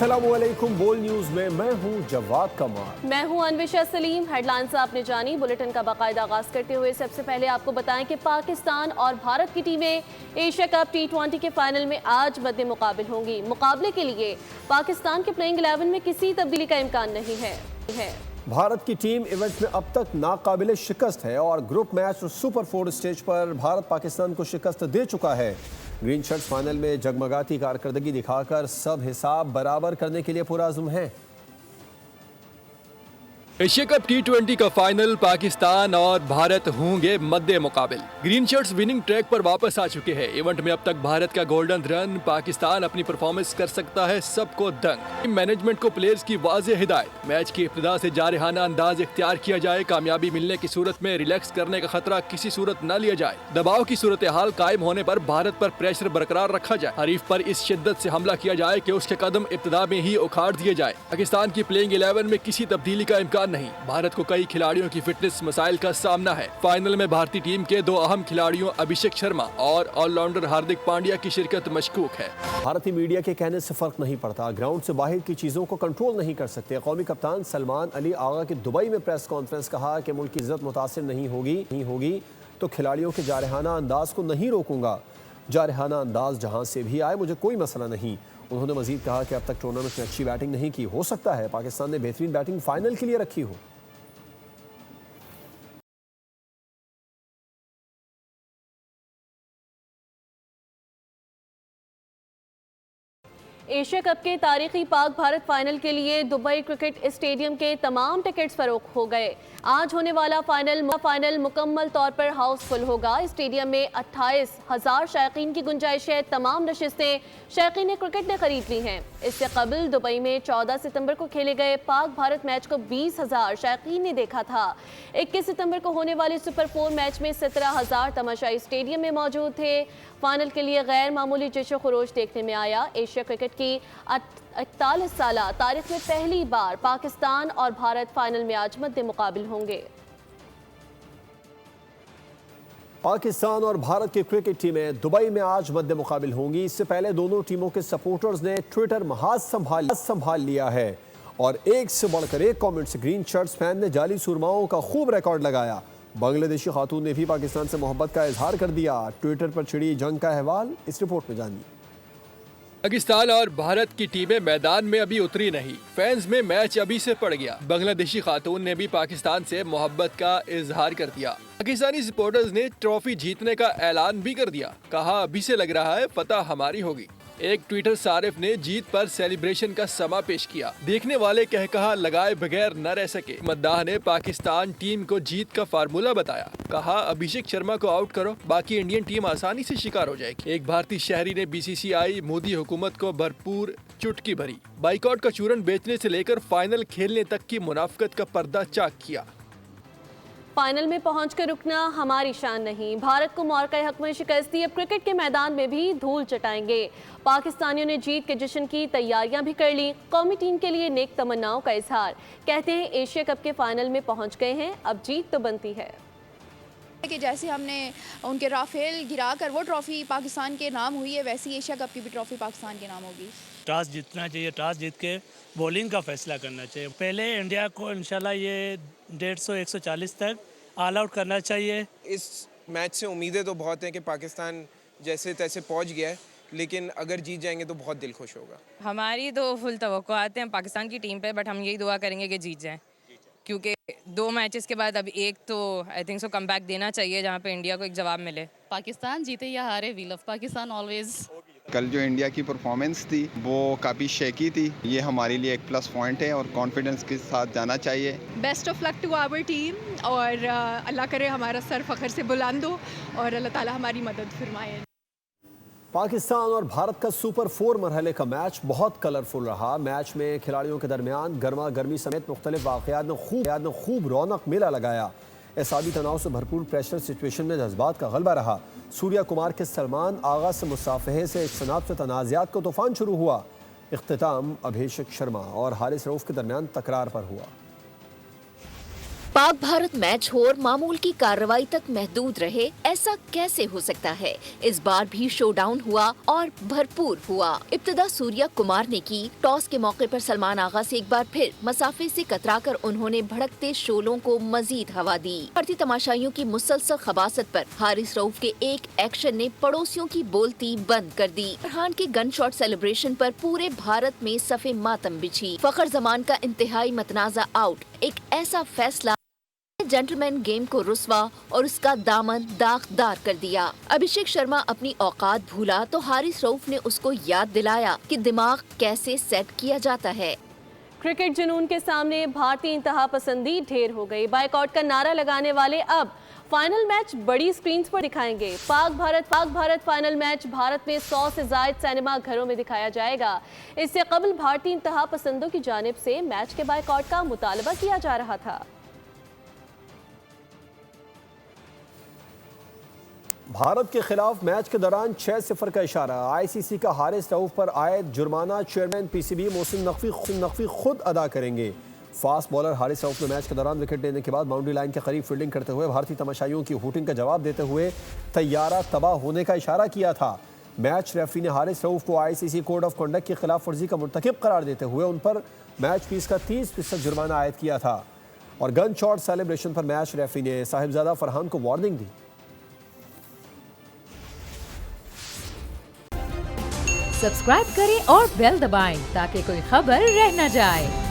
अस्सलामुअलैकुम। बोल न्यूज में मैं हूं जवाद कमाल। मैं हूं अन्विशा सलीम। हेडलाइंस आपने जानी। बुलेटिन का बाकायदा आगाज करते हुए सबसे पहले आपको बताएं कि पाकिस्तान और भारत की टीमें एशिया कप T20 के फाइनल में आज मद्दे मुकाबिल होंगी। मुकाबले के लिए पाकिस्तान के प्लेइंग 11 में किसी तब्दीली का इम्कान नहीं है। भारत की टीम इवेंट में अब तक नाकाबिले शिकस्त है और ग्रुप मैच और सुपर 4 स्टेज पर भारत पाकिस्तान को शिकस्त दे चुका है। ग्रीन शर्ट्स फाइनल में जगमगाती कारकर्दगी दिखाकर सब हिसाब बराबर करने के लिए पुरअज़्म हैं। एशिया कप T20 का फाइनल पाकिस्तान और भारत होंगे मद्दे मुकाबिल। ग्रीन शर्ट्स विनिंग ट्रैक पर वापस आ चुके हैं। इवेंट में अब तक भारत का गोल्डन रन, पाकिस्तान अपनी परफॉर्मेंस कर सकता है सबको दंग। मैनेजमेंट को प्लेयर्स की वाज़ेह हिदायत, मैच की इब्तिदा से जारहाना अंदाज इख्तियार किया जाए। कामयाबी मिलने की सूरत में रिलैक्स करने का खतरा किसी सूरत न लिया जाए। दबाव की सूरत हाल कायम होने पर भारत पर प्रेशर बरकरार रखा जाए। हरीफ पर इस शिद्दत से हमला किया जाए कि उसके कदम इब्तिदा में ही उखाड़ दिए जाए। पाकिस्तान की प्लेइंग 11 में किसी तब्दीली का इम्कान नहीं। भारत को कई खिलाड़ियों की फिटनेस मसाइल का सामना है। फाइनल में भारतीय टीम के दो अहम खिलाड़ियों अभिषेक शर्मा और ऑलराउंडर हार्दिक पांड्या की शिरकत मशकूक है। भारतीय मीडिया के कहने से फर्क नहीं पड़ता, ग्राउंड से बाहर की चीजों को कंट्रोल नहीं कर सकते। कौमी कप्तान सलमान अली आगा की दुबई में प्रेस कॉन्फ्रेंस कहा कि मुल्क की इज्जत मुतासिर नहीं होगी तो खिलाड़ियों के जारहाना अंदाज को नहीं रोकूंगा। जारहाना अंदाज जहां से भी आए मुझे कोई मसला नहीं। उन्होंने मजीद कहा कि अब तक टूर्नामेंट में अच्छी बैटिंग नहीं की, हो सकता है पाकिस्तान ने बेहतरीन बैटिंग फाइनल के लिए रखी हो। एशिया कप के तारीखी पाक भारत फाइनल के लिए दुबई क्रिकेट स्टेडियम के तमाम टिकट्स फरोख्त हो गए। आज होने वाला फाइनल मुकम्मल तौर पर हाउसफुल होगा। स्टेडियम में 28,000 शायकीन की गुंजाइश है। तमाम नशिस्तें शायकीन क्रिकेट ने खरीद ली हैं। इससे कबल दुबई में 14 सितंबर को खेले गए पाक भारत मैच को 20,000 शायकीन ने देखा था। 21 सितंबर को होने वाले सुपर 4 मैच में 17,000 तमाशाई स्टेडियम में मौजूद थे। फाइनल के लिए गैर मामूली जोश खरोश देखने में आया। एशिया क्रिकेट की 41 साल तारीख में पहली बार पाकिस्तान और भारत फाइनल में आज मद्दे मुकाबिल होंगे। पाकिस्तान और भारत की क्रिकेट टीमें दुबई में आज मद्दे मुकाबिल होंगी। इससे पहले दोनों टीमों के सपोर्टर्स ने ट्विटर महाज संभाल लिया है और एक से बढ़कर एक कमेंट से ग्रीन शर्ट्स फैन ने जाली सुरमाओं का खूब रिकॉर्ड लगाया। बांग्लादेशी खातून ने भी पाकिस्तान से मोहब्बत का इजहार कर दिया। ट्विटर पर छिड़ी जंग का अहवाल इस रिपोर्ट में जानिए। पाकिस्तान और भारत की टीमें मैदान में अभी उतरी नहीं, फैंस में मैच अभी से पड़ गया। बांग्लादेशी खातून ने भी पाकिस्तान से मोहब्बत का इजहार कर दिया। पाकिस्तानी सपोर्टर्स ने ट्रॉफी जीतने का ऐलान भी कर दिया। कहा अभी से लग रहा है फतह हमारी होगी। एक ट्विटर सारिफ ने जीत पर सेलिब्रेशन का समा पेश किया। देखने वाले कह कहा लगाए बगैर न रह सके। मद्दाह ने पाकिस्तान टीम को जीत का फार्मूला बताया। कहा अभिषेक शर्मा को आउट करो, बाकी इंडियन टीम आसानी से शिकार हो जाएगी। एक भारतीय शहरी ने BCCI मोदी हुकूमत को भरपूर चुटकी भरी। बाइकआउट का चूरन बेचने से लेकर फाइनल खेलने तक की मुनाफकत का पर्दा चाक किया। फाइनल में पहुंचकर रुकना हमारी शान नहीं। भारत को मौका हक में शिकस्त दी। अब क्रिकेट के मैदान में भी धूल चटाएंगे। पाकिस्तानियों ने जीत के जश्न की तैयारियां भी कर ली। कौमी टीम के लिए नेक तमन्नाओं का इजहार। कहते हैं एशिया कप के फाइनल में पहुंच गए हैं, अब जीत तो बनती है। कि जैसे हमने उनके राफेल गिराकर वो ट्रॉफी पाकिस्तान के नाम हुई है, वैसी एशिया कप की भी ट्रॉफी पाकिस्तान के नाम होगी। टॉस जीतना चाहिए, टॉस जीत के बॉलिंग का फैसला करना चाहिए। पहले इंडिया को इंशाल्लाह ये 150-140 तक ऑल आउट करना चाहिए। इस मैच से उम्मीदें तो बहुत हैं कि पाकिस्तान जैसे तैसे पहुंच गया है, लेकिन अगर जीत जाएंगे तो बहुत दिल खुश होगा। हमारी तो फुल तवक्कुआत हैं पाकिस्तान की टीम पे, बट हम यही दुआ करेंगे कि जीत जाएं, क्योंकि 2 मैचेस के बाद अब एक तो I think so come back देना चाहिए जहाँ पे इंडिया को एक जवाब मिले। पाकिस्तान जीते या हारे, वी लव पाकिस्तान ऑलवेज। कल जो इंडिया की परफॉर्मेंस थी वो काफ़ी शेकी थी। ये हमारे लिए एक प्लस पॉइंट है और कॉन्फिडेंस के साथ जाना चाहिए। Best of luck to our team और अल्लाह करे हमारा सर फख्र से बुलंद हो और अल्लाह ताला हमारी मदद फरमाए। पाकिस्तान और भारत का सुपर 4 मरहले का मैच बहुत कलरफुल रहा। मैच में खिलाड़ियों के दरमियान गर्मा गर्मी समेत मुख्तलिफ वाक़यात ने खूब रौनक मेला लगाया। एसाबी तनाव से भरपूर प्रेशर सिचुएशन में जज्बात का गलबा रहा। सूर्या कुमार के सलमान आगा से मुसाफहे से इज्तनाब से तनाज़ात का तूफान शुरू हुआ। इख्तिताम अभिषेक शर्मा और हारिस रऊफ के दरमियान तकरार पर हुआ। पाक भारत मैच हो और मामूल की कार्रवाई तक महदूद रहे, ऐसा कैसे हो सकता है? इस बार भी शोडाउन हुआ और भरपूर हुआ। इब्तिदा सूर्या कुमार ने की। टॉस के मौके पर सलमान आगा से एक बार फिर मसाफे से कतराकर उन्होंने भड़कते शोलों को मजीद हवा दी। भारतीय तमाशाइयों की मुसलसल खबासत पर हारिस रऊफ के एक एक्शन ने पड़ोसियों की बोलती बंद कर दी। फरहान के गन शॉट सेलिब्रेशन पर पूरे भारत में सफे मातम बिछी। फखर जमान का इंतहाई मतनाजा आउट, एक ऐसा फैसला जेंटलमैन गेम को रुस्वा और उसका दामन दागदार कर दिया। अभिषेक शर्मा अपनी औकात भूला तो हारिस रऊफ ने उसको याद दिलाया कि दिमाग कैसे सेट किया जाता है। क्रिकेट जुनून के सामने भारतीय इंतहा पसंदी ढेर हो गई। बायकॉट का नारा लगाने वाले अब फाइनल मैच बड़ी स्क्रीन पर दिखाएंगे। पाक भारत फाइनल मैच भारत में 100 से ज्यादा सिनेमा घरों में दिखाया जाएगा। इससे कबल भारतीय इंतहा पसंदों की जानिब से मैच के बायकॉट का मुतालबा किया जा रहा था। भारत के खिलाफ मैच के दौरान 6-0 का इशारा। आईसीसी का हारिस रऊफ पर आयद जुर्माना चेयरमैन पीसीबी मोहसिन नकवी खुद अदा करेंगे। फास्ट बॉलर हारिस रऊफ ने मैच के दौरान विकेट लेने के बाद बाउंड्री लाइन के करीब फील्डिंग करते हुए भारतीय तमाशाइयों की हूटिंग का जवाब देते हुए तैयारा तबाह होने का इशारा किया था। मैच रेफरी ने हारिस रऊफ को आईसीसी कोड ऑफ कंडक्ट की खिलाफ वर्जी का मुर्तकिब करार देते हुए उन पर मैच फीस का 30% जुर्माना आयद किया था। और गन शॉट सेलिब्रेशन पर मैच रेफरी ने साहिबजादा फरहान को वार्निंग दी। सब्सक्राइब करें और बेल दबाएं ताकि कोई खबर रह न जाए।